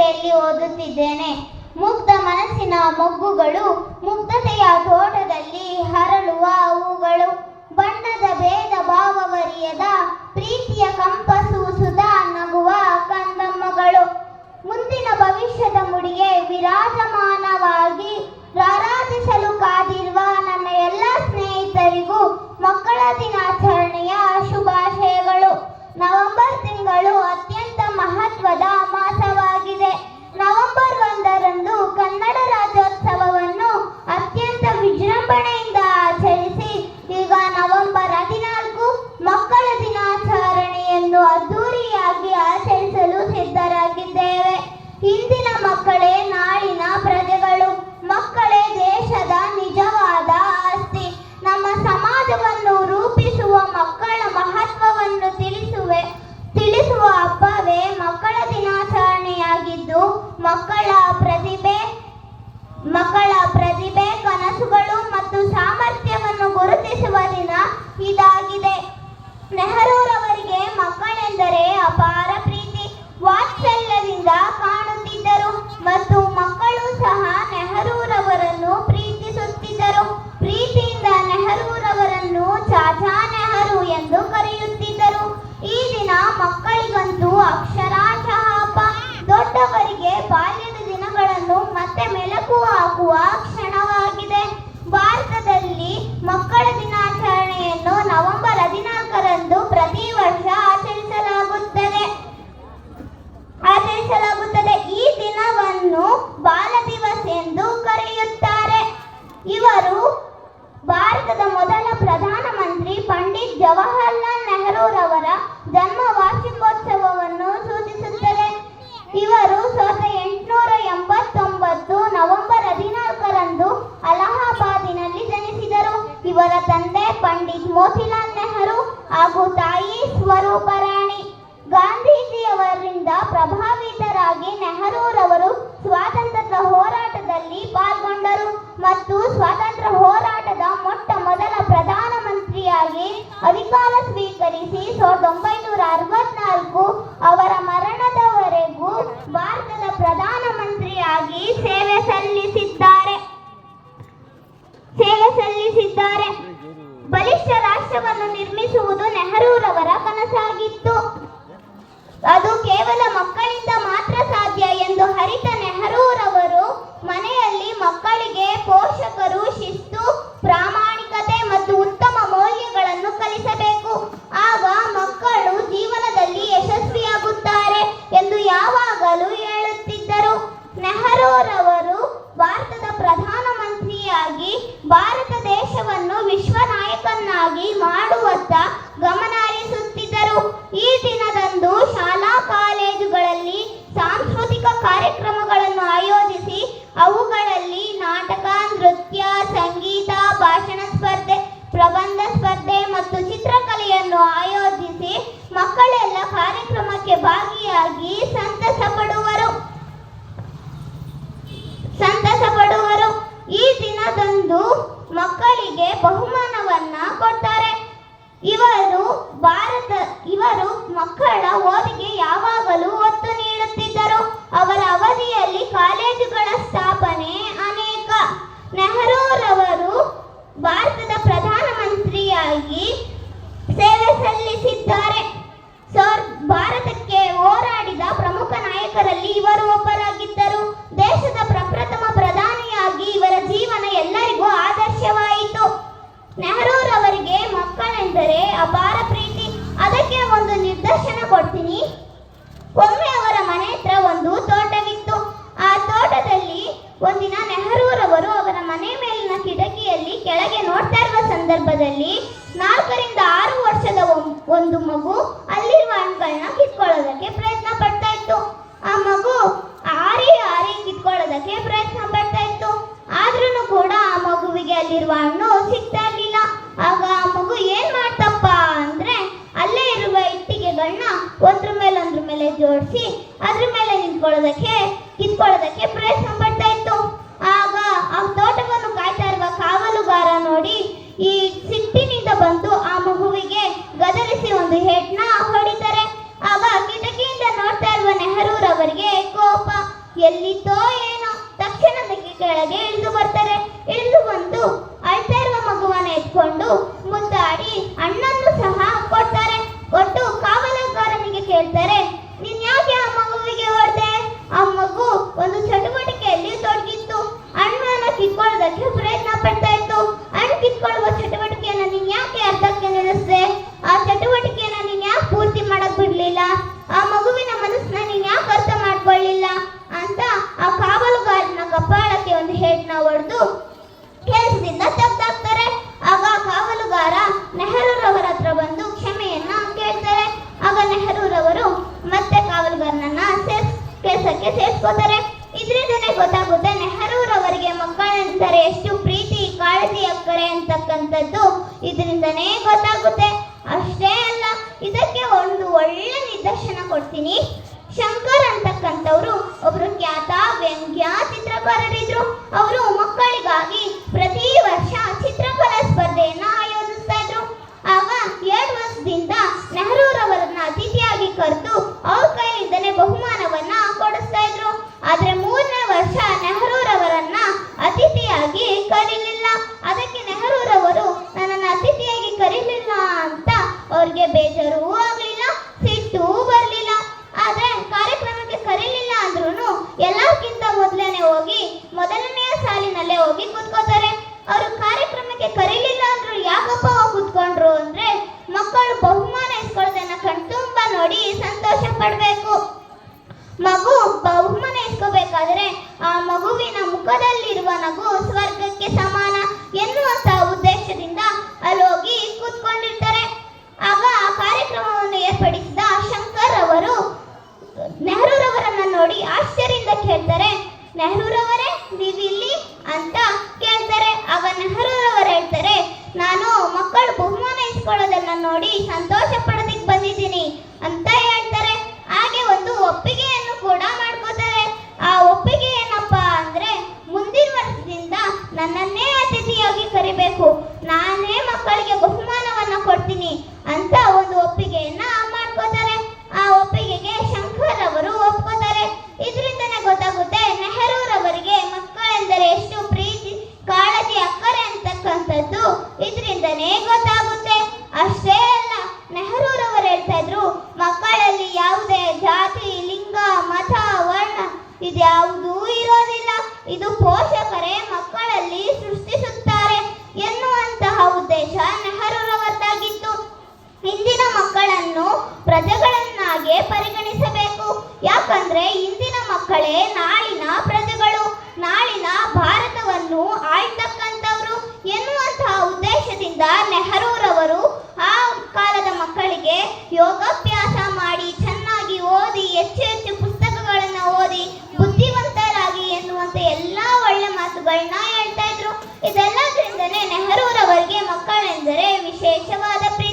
ಶಾಲೆಯಲ್ಲಿ ಓದುತ್ತಿದ್ದೇನೆ. ಮುಗ್ಧ ಮನಸ್ಸಿನ ಮೊಗ್ಗುಗಳು, ಮುಗ್ಧತೆಯ ತೋಟದಲ್ಲಿ ಹರಳುವ ಹೂಗಳು, ಬಣ್ಣದ ಭೇದ ಭಾವವರಿಯದ ಪ್ರೀತಿಯ ಕಂಪಸೂಸುದ ನಗುವ ಕಂದಮ್ಮಗಳು. ಮುಂದಿನ ಭವಿಷ್ಯದ ಮುಡಿಗೆ ವಿರಾಜಮಾನವಾಗಿ ರಾರಾಜಿಸಲು ಕಾದಿರುವ ನನ್ನ ಎಲ್ಲ ಸ್ನೇಹಿತರಿಗೂ ಮಕ್ಕಳ ದಿನಾಚರಣೆಯ ಶುಭಾಶಯಗಳು. ನವೆಂಬರ್ ತಿಂಗಳು ಅತ್ಯಂತ ಮಹತ್ವದ ಮಾಸವಾಗಿದೆ. ನವೆಂಬರ್ 1ರಂದು ಕನ್ನಡ ರಾಜ್ಯೋತ್ಸವವನ್ನು ಅತ್ಯಂತ ವಿಜೃಂಭಣೆಯಿಂದ ಆಚರಿಸಿ ಈಗ ನವೆಂಬರ್ 14 ಮಕ್ಕಳ ದಿನಾಚರಣೆಯನ್ನು ಅದ್ದೂರಿಯಾಗಿ ಆಚರಿಸಲು ಸಿದ್ಧರಾಗಿದ್ದೇವೆ. ಇಂದಿನ ಮಕ್ಕಳೇ ನಾಳಿನ ಪ್ರಜೆಗಳು. ಮಕ್ಕಳೇ ದೇಶದ ನಿಜವಾದ ಆಸ್ತಿ. ನಮ್ಮ ಸಮಾಜವನ್ನು ರೂಪಿಸುವ ಮಕ್ಕಳ ಮಹತ್ವವನ್ನು ತಿಳಿಸುವ ಹಬ್ಬವೇ ಮಕ್ಕಳ ದಿನಾಚರಣೆಯಾಗಿದ್ದು, ಮಕ್ಕಳ ಪ್ರತಿಭೆ, ಕನಸುಗಳು ಮತ್ತು ಸಾಮರ್ಥ್ಯವನ್ನು ಗುರುತಿಸುವ ದಿನ ಇದಾಗಿದೆ. ನೆಹರೂರವರಿಗೆ ಮಕ್ಕಳೆಂದರೆ ಅಪಾರ ಪ್ರೀತಿ, ವಾತ್ಸಲ್ಯದಿಂದ ಕಾಣುತ್ತಿದ್ದರು ಮತ್ತು ಮಕ್ಕಳು ಸಹ ನೆಹರೂರವರನ್ನು ಪ್ರೀತಿಸುತ್ತಿದ್ದರು. ಪ್ರೀತಿಯಿಂದ ನೆಹರೂರವರನ್ನು ಚಾಚಾ ನೆಹರು ಎಂದು ಕರೆಯುತ್ತಿದ್ದರು. ಈ ದಿನ ಮಕ್ಕಳಿಗಂತೂ ಅಕ್ಷರಶಃ ಹಬ್ಬ. ದೊಡ್ಡವರಿಗೆ ಬಾಲ್ಯದ ದಿನಗಳನ್ನು ಮತ್ತೆ ಮೆಲುಕು ಹಾಕುವ ಕ್ಷಣವಾಗಿದೆ. ಭಾರತದಲ್ಲಿ ಮಕ್ಕಳ ದಿನಾಚರಣೆಯನ್ನು ನವೆಂಬರ್ 14ರಂದು ಪ್ರತಿ ವರ್ಷ ಆಚರಿಸಲಾಗುತ್ತದೆ. ಈ ದಿನವನ್ನು ಬಾಲ ದಿವಸ್ ಎಂದು ಕರೆಯುತ್ತಾರೆ. ಇವರು ಭಾರತದ ಮೊದಲ ಪ್ರಧಾನಮಂತ್ರಿ ಪಂಡಿತ್ ಜವಾಹರ್ಲಾಲ್ ನೆಹರೂರವರ ಜನ್ಮ ವಾರ್ಷಿಕೋತ್ಸವವನ್ನು ಸೂಚಿಸುತ್ತದೆ. ಇವರು 1889 ನವೆಂಬರ್ 14ರಂದು ಅಲಹಾಬಾದಿನಲ್ಲಿ ಜನಿಸಿದರು. ಇವರ ತಂದೆ ಪಂಡಿತ್ ಮೋತಿಲಾಲ್ ನೆಹರು ಹಾಗೂ ತಾಯಿ ಸ್ವರೂಪರಾಣಿ. ಗಾಂಧೀಜಿಯವರಿಂದ ಪ್ರಭಾವಿತರಾಗಿ ನೆಹರೂರವರು ಸ್ವಾತಂತ್ರ್ಯ ಹೋರಾಟದಲ್ಲಿ ಪಾಲ್ಗೊಂಡರು ಮತ್ತು ಸ್ವಾತಂತ್ರ್ಯ ಹೋರಾಟದ ಮೊಟ್ಟ ಮೊದಲ ಪ್ರಧಾನಮಂತ್ರಿಯಾಗಿ ಅಧಿಕಾರ ಸ್ವೀಕರಿಸಿ 1964 ಅವರ ಮರಣದವರೆಗೂ ಭಾರತದ ಪ್ರಧಾನಮಂತ್ರಿಯಾಗಿ ಸೇವೆ ಸಲ್ಲಿಸಿದ್ದಾರೆ. ಬಲಿಷ್ಠ ರಾಷ್ಟ್ರವನ್ನು ನಿರ್ಮಿಸುವುದು ನೆಹರೂರವರ ಕನಸಾಗಿತ್ತು. ಅದು ಕೇವಲ ಮಕ್ಕಳಿಂದ ಮಾತ್ರ ಸಾಧ್ಯ ಎಂದು ಅರಿತ ನೆಹರೂರವರು ಮನೆಯಲ್ಲಿ ಮಕ್ಕಳಿಗೆ ಪೋಷಕರು ಶಿಸ್ತು, ಪ್ರಾಮಾಣಿಕತೆ ಮತ್ತು ಉತ್ತಮ ಮೌಲ್ಯಗಳನ್ನು ಕಲಿಸಬೇಕು. ಆಗ ಮಕ್ಕಳು ಜೀವನದಲ್ಲಿ ಯಶಸ್ವಿಯಾಗುತ್ತಾರೆ ಎಂದು ಯಾವಾಗಲೂ ಹೇಳುತ್ತಿದ್ದರು. ನೆಹರೂರವರು ಭಾರತದ ಪ್ರಧಾನಮಂತ್ರಿಯಾಗಿ ಭಾರತ ದೇಶವನ್ನು ವಿಶ್ವ ನಾಯಕನಾಗಿ ಮಾಡುವತ್ತ ಗಮನ ಹರಿಸುತ್ತಿದ್ದರು. ಈ ದಿನದಂದು ಶಾಲಾ ಕಾಲೇಜುಗಳಲ್ಲಿ ಸಾಂಸ್ಕೃತಿಕ ಕಾರ್ಯಕ್ರಮಗಳನ್ನು ಆಯೋಜಿಸಿ ಅವುಗಳಲ್ಲಿ ನಾಟಕ, ನೃತ್ಯ, ಸಂಗೀತ, ಭಾಷಣ ಸ್ಪರ್ಧೆ, ಪ್ರಬಂಧ ಸ್ಪರ್ಧೆ ಮತ್ತು ಚಿತ್ರಕಲೆಯನ್ನು ಆಯೋಜಿಸಿ ಮಕ್ಕಳೆಲ್ಲ ಕಾರ್ಯಕ್ರಮಕ್ಕೆ ಭಾಗಿಯಾಗಿ ಸಂತಸ ಪಡುವರು. ಈ ದಿನದಂದು ಮಕ್ಕಳಿಗೆ ಬಹುಮಾನವನ್ನ ಕೊಡ್ತಾರೆ. ಇವರು ಮಕ್ಕಳ ಓದಿಗೆ ಯಾವಾಗಲೂ ಒತ್ತು ನೀಡುತ್ತಿದ್ದರು. ಅವರ ಅವಧಿಯಲ್ಲಿ ಕಾಲೇಜುಗಳ ಸ್ಥಾಪನೆ ಅನೇಕ. ನೆಹರೂರವರು ಭಾರತದ ಪ್ರಧಾನಮಂತ್ರಿಯಾಗಿ ಸೇವೆ ಸಲ್ಲಿಸಿದ್ದಾರೆ. ಭಾರತಕ್ಕೆ ಹೋರಾಡಿದ ಪ್ರಮುಖ ನಾಯಕರಲ್ಲಿ ಇವರು ಒಬ್ಬರಾಗಿದ್ದರು. ದೇಶದ ಪ್ರಪ್ರಥಮ ಪ್ರಧಾನಿಯಾಗಿ ಇವರ ಜೀವನ ಎಲ್ಲರಿಗೂ ಆದರ್ಶವಾಯಿತು. ನೆಹರೂರವರಿಗೆ ಮಕ್ಕಳೆಂದರೆ ಅಪಾರ ಪ್ರೀತಿ. ಅದಕ್ಕೆ ಒಂದು ನಿದರ್ಶನ ಕೊಡ್ತೀನಿ. ಒಮ್ಮೆ ಅವರ ಮನೆ ಹತ್ರ ಒಂದು ತೋಟವಿತ್ತು. ಆ ತೋಟದಲ್ಲಿ ಒಂದಿನ ನೆಹರೂರವರು ಅವರ ಮನೆ ಮೇಲಿನ ಕಿಟಕಿಯಲ್ಲಿ ಕೆಳಗೆ ನೋಡ್ತಾ ಇರುವ ಸಂದರ್ಭದಲ್ಲಿ 4 ರಿಂದ 6 ವರ್ಷದ ಒಂದು ಮಗು ಅಲ್ಲಿರುವ ಹಣ್ಣುಗಳನ್ನ ಕಿತ್ಕೊಳ್ಳೋದಕ್ಕೆ ಪ್ರಯತ್ನ ಪಡ್ತಾ ಇತ್ತು. ಆ ಮಗು ಹಾರಿ ಕಿತ್ಕೊಳ್ಳೋದಕ್ಕೆ ಪ್ರಯತ್ನ ಪಡ್ತಾ ಇತ್ತು. ಆದ್ರೂ ಕೂಡ ಆ ಮಗುವಿಗೆ ಅಲ್ಲಿರುವ ಹಣ್ಣು ಸಿಗ್ತಾ ಇರ್ಲಿಲ್ಲ. ಆಗ ಆ ಮಗು ಏನ್ ಮಾಡ್ತಪ್ಪ ಅಂದ್ರೆ ಅಲ್ಲೇ ಇರುವ ಇಟ್ಟಿಗೆಗಳನ್ನ ಒಂದ್ರ ಮೇಲೆ ಜೋಡಿಸಿ ಅದ್ರ ಮೇಲೆ ಕಿತ್ಕೊಳ್ಳೋದಕ್ಕೆ ಪ್ರಯತ್ನ ಪಡ್ತಾ ಇತ್ತು. ಆಗ ಆ ತೋಟವನ್ನು ಕಾಯ್ತಾ ಇರುವ ಕಾವಲುಗಾರ ನೋಡಿ ಈ ಸಿಟ್ಟಿನಿಂದ ಬಂದು ಆ ಮಗುವಿಗೆ ಗದರಿಸಿ ಒಂದು ಹೆಡ್ನ ಹೊಡಿತಾರೆ. ಆಗ ಕಿಟಕಿಯಿಂದ ನೋಡ್ತಾ ಇರುವ ನೆಹರೂರವರಿಗೆ ಕೋಪ. ಅದಕ್ಕೆ ಸೇರಿಸ್ಕೋತಾರೆ. ಇದರಿಂದನೇ ಗೊತ್ತಾಗುತ್ತೆ ನೆಹರೂರವರಿಗೆ ಮಕ್ಕಳೆಂದರೆ ಎಷ್ಟು ಪ್ರೀತಿ, ಕಾಳಜಿ, ಅಕ್ಕರೆ ಅಂತಕ್ಕಂಥದ್ದು ಇದರಿಂದನೇ ಗೊತ್ತಾಗುತ್ತೆ. ಅಷ್ಟೇ ಅಲ್ಲ, ಇದಕ್ಕೆ ಒಂದು ಒಳ್ಳೆ ನಿದರ್ಶನ ಕೊಡ್ತೀನಿ. ಶಂಕರ್ ಅಂತಕ್ಕಂಥವ್ರು ಒಬ್ರು ಖ್ಯಾತ ವ್ಯಂಗ್ಯ ಚಿತ್ರಕಾರರಿದ್ರು. ಅವರು ಮಕ್ಕಳಿಗಾಗಿ ಪ್ರತಿ ವರ್ಷ ಚಿತ್ರಕಲಾ ಸ್ಪರ್ಧೆಯನ್ನ ಆಯೋಜಿಸ್ತಾ ಇದ್ರು. ಆಗ 7 ವರ್ಷದಿಂದ ನೆಹರೂರವರನ್ನ ಅತಿಥಿಯಾಗಿ ಕರೆದು ಅವ್ರ ಕೈಯಿಂದಲೇ ಬಹುಮಾನವನ್ನ ಕೊಡಿಸ್ತಾ ಇದ್ರು. ಆದ್ರೆ 3ನೇ ವರ್ಷ ನೆಹರೂರವರನ್ನ ಅತಿಥಿಯಾಗಿ ಕರೀಲಿಲ್ಲ. ಅದಕ್ಕೆ ನೆಹರೂರವರು ನನ್ನನ್ನು ಅತಿಥಿಯಾಗಿ ಕರೀಲಿಲ್ಲ ಅಂತ ಅವ್ರಿಗೆ ಬೇಜಾರೂ ಆಗ್ಲಿಲ್ಲ, ಸಿಟ್ಟು ಬರ್ಲಿಲ್ಲ. ಆದ್ರೆ ಕಾರ್ಯಕ್ರಮಕ್ಕೆ ಕರೀಲಿಲ್ಲ ಅಂದ್ರೂ ಎಲ್ಲಕ್ಕಿಂತ ಮೊದಲನೆಯ ಸಾಲಿನಲ್ಲೇ ಹೋಗಿ ಕೂತ್ಕೋತಾರೆ. ಅವರು ಕಾರ್ಯಕ್ರಮಕ್ಕೆ ಕರೀಲಿಲ್ಲ ಅಂದ್ರು ಯಾಕಪ್ಪ ಕೂತ್ಕೊಂಡ್ರು ಅಂದ್ರೆ ಮಕ್ಕಳು ಬಹುಮಾನ ಇಸ್ಕೊಳ್ಳೋದನ್ನ ಕಣ್ತುಂಬ ನೋಡಿ ಸಂತೋಷ ಪಡ್ಬೇಕು. ಮಗು ಬಹುಮಾನ ಇಸ್ಕೋಬೇಕಾದ್ರೆ ಆ ಮಗುವಿನ ಮುಖದಲ್ಲಿರುವ ನಗು ಸ್ವರ್ಗಕ್ಕೆ ಸಮಾನ ಎನ್ನುವಂತ ಉದ್ದೇಶದಿಂದ ಅಲ್ಲೋಗಿ ಕೂತ್ಕೊಂಡಿರ್ತಾರೆ. ಆಗ ಆ ಕಾರ್ಯಕ್ರಮವನ್ನು ಏರ್ಪಡಿಸಿದ ಶಂಕರ್ ಅವರು ನೆಹರೂರವರನ್ನ ನೋಡಿ ಆಶ್ಚರ್ಯದಿಂದ ಕೇಳ್ತಾರೆ, ನೆಹರೂರವರೇ ನೀವಿಲ್ಲಿ ಅಂತ ಕೇಳ್ತಾರೆ. ಆಗ ನೆಹರೂರವರು ಹೇಳ್ತಾರೆ, ನಾನು ಮಕ್ಕಳು ಬಹುಮಾನ ಇಸ್ಕೊಳ್ಳೋದನ್ನ ನೋಡಿ ಸಂತೋಷ ಪಡೋದಿಕ್ ಬಂದಿದ್ದೀನಿ ಅಂತ ಹೇಳ್ತಾರೆ. ಹಾಗೆ ಒಂದು ಒಪ್ಪಿಗೆಯನ್ನು ಕೂಡ ಮಾಡ್ಕೋತಾರೆ. ಆ ಒಪ್ಪಿಗೆ ಏನಪ್ಪಾ ಅಂದ್ರೆ ಮುಂದಿನ ವರ್ಷದಿಂದ ನನ್ನನ್ನೇ ಅತಿಥಿಯಾಗಿ ಕರಿಬೇಕು, ನಾನೇ ಮಕ್ಕಳಿಗೆ ಬಹುಮಾನವನ್ನ ಕೊಡ್ತೀನಿ ಅಂತ ಒಂದು ಒಪ್ಪಿಗೆಯನ್ನ ಮಾಡ್ಕೋತಾರೆ. ಆ ಒಪ್ಪಿಗೆಗೆ ಶಂಕರ್ ಅವರು ಒಪ್ಕೋತಾರೆ. ಇದರಿಂದನೇ ಗೊತ್ತಾಗುತ್ತೆ ನೆಹರೂರವರಿಗೆ ಮಕ್ಕಳೆಂದರೆ ಎಷ್ಟು ಪ್ರೀತಿ, ಕಾಳಜಿ, ಅಕ್ಕರೆ ಅಂತಕ್ಕಂಥದ್ದು ಇದರಿಂದನೇ ಗೊತ್ತಾಗುತ್ತೆ. ಅಷ್ಟೇ ಅಲ್ಲ, ನೆಹರೂರವರು ಹೇಳ್ತಾ ಇದ್ರು, ಮಕ್ಕಳಲ್ಲಿ ಯಾವುದೇ ಜಾತಿ, ಲಿಂಗ, ಮತ, ವರ್ಣ ಇದ್ಯಾವುದೂ ಇರೋದಿಲ್ಲ, ಇದು ಪೋಷಕರೇ ಮಕ್ಕಳಲ್ಲಿ ಸೃಷ್ಟಿಸುತ್ತಾರೆ ಎನ್ನುವಂತಹ ಉದ್ದೇಶ ನೆಹರೂರವರದಾಗಿತ್ತು. ಇಂದಿನ ಮಕ್ಕಳನ್ನು ಪ್ರಜೆಗಳನ್ನಾಗೆ ಪರಿಗಣಿಸಬೇಕು. ಯಾಕಂದ್ರೆ ಇಂದಿನ ಮಕ್ಕಳೇ ನಾಳಿನ ಪ್ರಜೆಗಳು, ನಾಳಿನ ಭಾರತವನ್ನು ಆಳ್ತಕ್ಕಂಥವ್ರು ಎನ್ನುವಂತಹ ಉದ್ದೇಶದಿಂದ ನೆಹರೂರವರು ಆ ಕಾಲದ ಮಕ್ಕಳಿಗೆ ಯೋಗಾಭ್ಯಾಸ ಮಾಡಿ ಚೆನ್ನಾಗಿ ಓದಿ ಹೆಚ್ಚು ಹೆಚ್ಚು ಪುಸ್ತಕಗಳನ್ನು ಓದಿ ಬುದ್ಧಿವಂತರಾಗಿ ಎನ್ನುವಂತ ಎಲ್ಲ ಒಳ್ಳೆ ಮಾತುಗಳನ್ನ ಹೇಳ್ತಾ ಇದ್ರು. ಇದೆಲ್ಲದರಿಂದನೇ ನೆಹರೂರವರಿಗೆ ಮಕ್ಕಳೆಂದರೆ ವಿಶೇಷವಾದ ಪ್ರೀತಿ.